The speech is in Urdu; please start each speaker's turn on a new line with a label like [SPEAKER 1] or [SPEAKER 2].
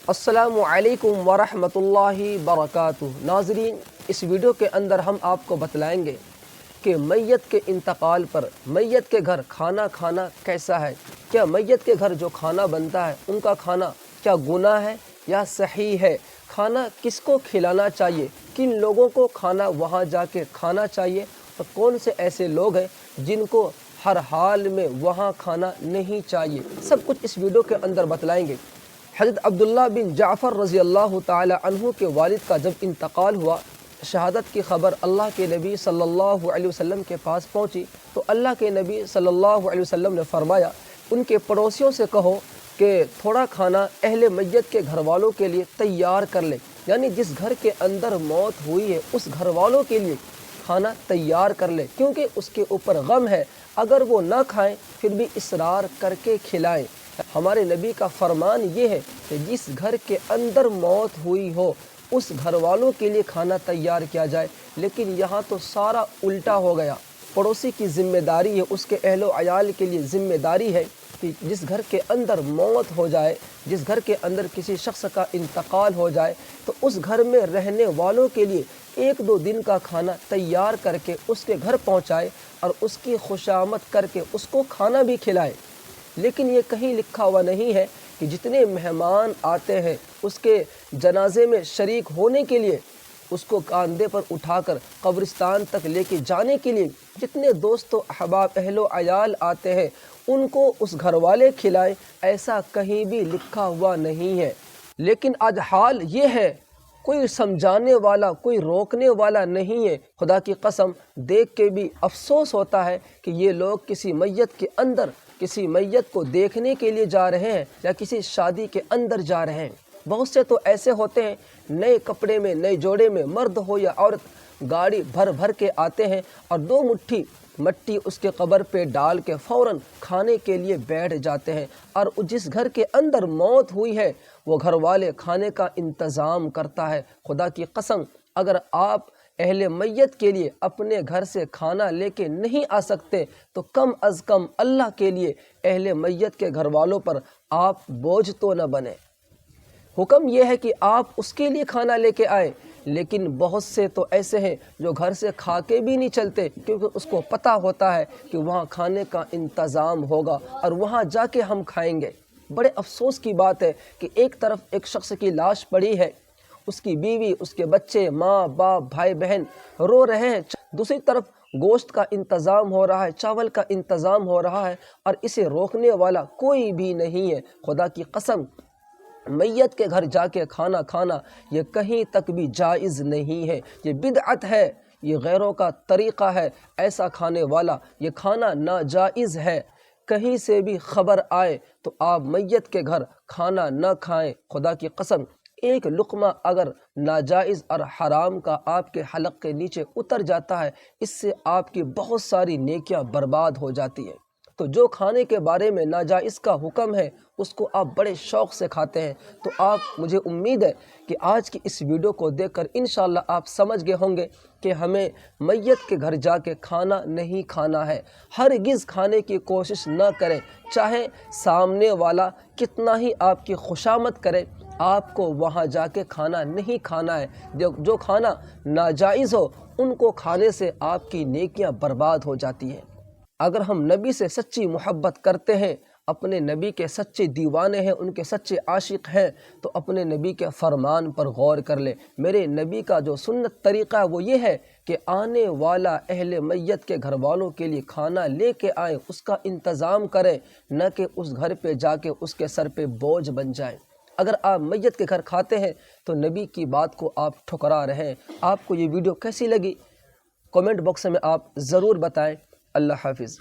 [SPEAKER 1] السلام علیکم ورحمۃ اللہ وبرکاتہ۔ ناظرین، اس ویڈیو کے اندر ہم آپ کو بتلائیں گے کہ میت کے انتقال پر میت کے گھر کھانا کھانا کیسا ہے۔ کیا میت کے گھر جو کھانا بنتا ہے ان کا کھانا کیا گناہ ہے یا صحیح ہے؟ کھانا کس کو کھلانا چاہیے، کن لوگوں کو کھانا وہاں جا کے کھانا چاہیے، اور کون سے ایسے لوگ ہیں جن کو ہر حال میں وہاں کھانا نہیں چاہیے، سب کچھ اس ویڈیو کے اندر بتلائیں گے۔ حضرت عبداللہ بن جعفر رضی اللہ تعالی عنہ کے والد کا جب انتقال ہوا، شہادت کی خبر اللہ کے نبی صلی اللہ علیہ وسلم کے پاس پہنچی تو اللہ کے نبی صلی اللہ علیہ وسلم نے فرمایا ان کے پڑوسیوں سے کہو کہ تھوڑا کھانا اہل میت کے گھر والوں کے لیے تیار کر لیں، یعنی جس گھر کے اندر موت ہوئی ہے اس گھر والوں کے لیے کھانا تیار کر لیں، کیونکہ اس کے اوپر غم ہے، اگر وہ نہ کھائیں پھر بھی اصرار کر کے کھلائیں۔ ہمارے نبی کا فرمان یہ ہے کہ جس گھر کے اندر موت ہوئی ہو اس گھر والوں کے لیے کھانا تیار کیا جائے، لیکن یہاں تو سارا الٹا ہو گیا۔ پڑوسی کی ذمہ داری ہے، اس کے اہل و عیال کے لیے ذمہ داری ہے کہ جس گھر کے اندر موت ہو جائے، جس گھر کے اندر کسی شخص کا انتقال ہو جائے تو اس گھر میں رہنے والوں کے لیے 1-2 دن کا کھانا تیار کر کے اس کے گھر پہنچائے اور اس کی خوشامد کر کے اس کو کھانا بھی کھلائے۔ لیکن یہ کہیں لکھا ہوا نہیں ہے کہ جتنے مہمان آتے ہیں اس کے جنازے میں شریک ہونے کے لیے، اس کو کاندھے پر اٹھا کر قبرستان تک لے کے جانے کے لیے جتنے دوست و احباب اہل و عیال آتے ہیں ان کو اس گھر والے کھلائیں، ایسا کہیں بھی لکھا ہوا نہیں ہے۔ لیکن آج حال یہ ہے، کوئی سمجھانے والا، کوئی روکنے والا نہیں ہے۔ خدا کی قسم دیکھ کے بھی افسوس ہوتا ہے کہ یہ لوگ کسی میت کے اندر کسی میت کو دیکھنے کے لیے جا رہے ہیں یا کسی شادی کے اندر جا رہے ہیں۔ بہت سے تو ایسے ہوتے ہیں نئے کپڑے میں، نئے جوڑے میں، مرد ہو یا عورت، گاڑی بھر بھر کے آتے ہیں اور 2 مٹھی مٹی اس کے قبر پہ ڈال کے فوراً کھانے کے لیے بیٹھ جاتے ہیں، اور جس گھر کے اندر موت ہوئی ہے وہ گھر والے کھانے کا انتظام کرتا ہے۔ خدا کی قسم اگر آپ اہل میت کے لیے اپنے گھر سے کھانا لے کے نہیں آ سکتے تو کم از کم اللہ کے لیے اہل میت کے گھر والوں پر آپ بوجھ تو نہ بنے۔ حکم یہ ہے کہ آپ اس کے لیے کھانا لے کے آئیں، لیکن بہت سے تو ایسے ہیں جو گھر سے کھا کے بھی نہیں چلتے، کیونکہ اس کو پتہ ہوتا ہے کہ وہاں کھانے کا انتظام ہوگا اور وہاں جا کے ہم کھائیں گے۔ بڑے افسوس کی بات ہے کہ ایک طرف ایک شخص کی لاش پڑی ہے، اس کی بیوی، اس کے بچے، ماں باپ، بھائی بہن رو رہے ہیں، دوسری طرف گوشت کا انتظام ہو رہا ہے، چاول کا انتظام ہو رہا ہے، اور اسے روکنے والا کوئی بھی نہیں ہے۔ خدا کی قسم میت کے گھر جا کے کھانا کھانا یہ کہیں تک بھی جائز نہیں ہے، یہ بدعت ہے، یہ غیروں کا طریقہ ہے۔ ایسا کھانے والا یہ کھانا ناجائز ہے۔ کہیں سے بھی خبر آئے تو آپ میت کے گھر کھانا نہ کھائیں۔ خدا کی قسم ایک لقمہ اگر ناجائز اور حرام کا آپ کے حلق کے نیچے اتر جاتا ہے، اس سے آپ کی بہت ساری نیکیاں برباد ہو جاتی ہیں۔ تو جو کھانے کے بارے میں ناجائز کا حکم ہے اس کو آپ بڑے شوق سے کھاتے ہیں، تو آپ، مجھے امید ہے کہ آج کی اس ویڈیو کو دیکھ کر انشاءاللہ آپ سمجھ گئے ہوں گے کہ ہمیں میت کے گھر جا کے کھانا نہیں کھانا ہے۔ ہرگز کھانے کی کوشش نہ کریں، چاہے سامنے والا کتنا ہی آپ کی خوشامد کرے، آپ کو وہاں جا کے کھانا نہیں کھانا ہے۔ جو کھانا ناجائز ہو ان کو کھانے سے آپ کی نیکیاں برباد ہو جاتی ہیں۔ اگر ہم نبی سے سچی محبت کرتے ہیں، اپنے نبی کے سچے دیوانے ہیں، ان کے سچے عاشق ہیں، تو اپنے نبی کے فرمان پر غور کر لیں۔ میرے نبی کا جو سنت طریقہ ہے وہ یہ ہے کہ آنے والا اہل میت کے گھر والوں کے لیے کھانا لے کے آئیں، اس کا انتظام کریں، نہ کہ اس گھر پہ جا کے اس کے سر پہ بوجھ بن جائیں۔ اگر آپ میت کے گھر کھاتے ہیں تو نبی کی بات کو آپ ٹھکرا رہے ہیں۔ آپ کو یہ ویڈیو کیسی لگی کمنٹ باکس میں آپ ضرور بتائیں۔ اللہ حافظ۔